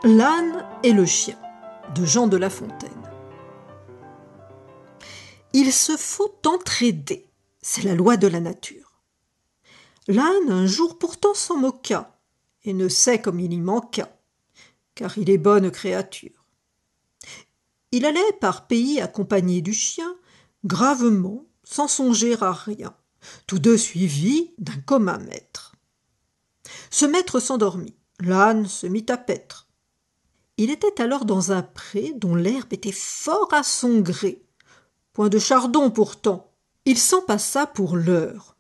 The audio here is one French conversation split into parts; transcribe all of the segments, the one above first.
L'âne et le chien de Jean de La Fontaine. Il se faut entraider, c'est la loi de la nature. L'âne un jour pourtant s'en moqua, et ne sait comme il y manqua, car il est bonne créature. Il allait par pays accompagné du chien, gravement, sans songer à rien, tous deux suivis d'un commun maître. Ce maître s'endormit, l'âne se mit à paître. Il était alors dans un pré dont l'herbe était fort à son gré. Point de chardon pourtant, il s'en passa pour l'heure.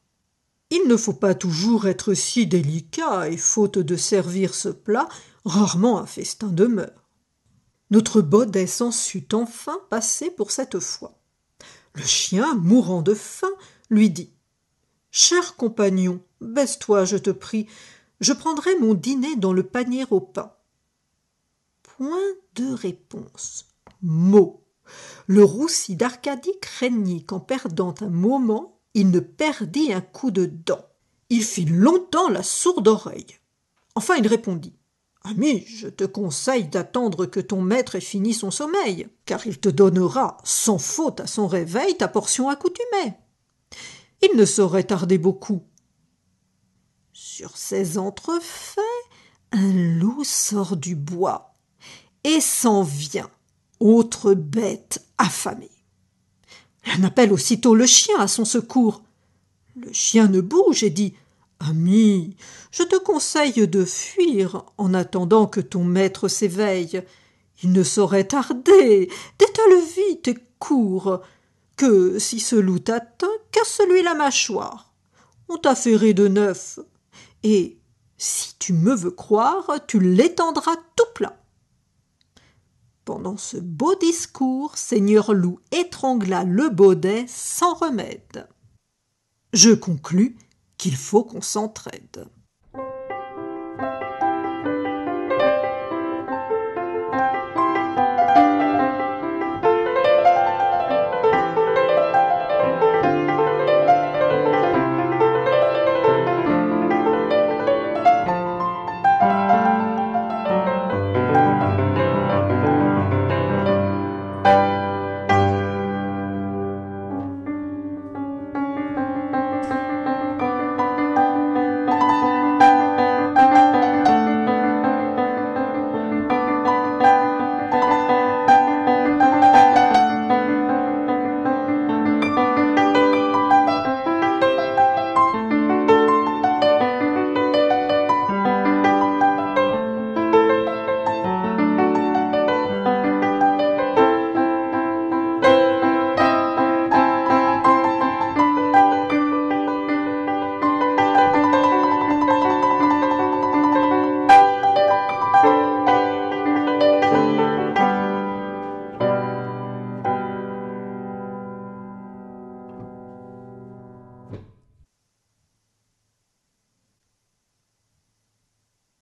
Il ne faut pas toujours être si délicat, et faute de servir ce plat, rarement un festin demeure. Notre baudet s'en sut enfin passer pour cette fois. Le chien, mourant de faim, lui dit « Cher compagnon, baisse-toi, je te prie, je prendrai mon dîner dans le panier au pain. » Point de réponse. Mot. Le roussi d'Arcadie craignit qu'en perdant un moment, il ne perdît un coup de dent. Il fit longtemps la sourde oreille. Enfin il répondit « Ami, je te conseille d'attendre que ton maître ait fini son sommeil, car il te donnera, sans faute à son réveil, ta portion accoutumée. Il ne saurait tarder beaucoup. » Sur ces entrefaits, un loup sort du bois et s'en vient, autre bête affamée. L'âne appelle aussitôt le chien à son secours. Le chien ne bouge et dit « Ami, je te conseille de fuir en attendant que ton maître s'éveille. Il ne saurait tarder, détale vite et cours, que si ce loup t'atteint, casse-lui la mâchoire. On t'a ferré de neuf, et si tu me veux croire, tu l'étendras tout plat. » Pendant ce beau discours, Seigneur Loup étrangla le baudet sans remède. Je conclus qu'il faut qu'on s'entraide.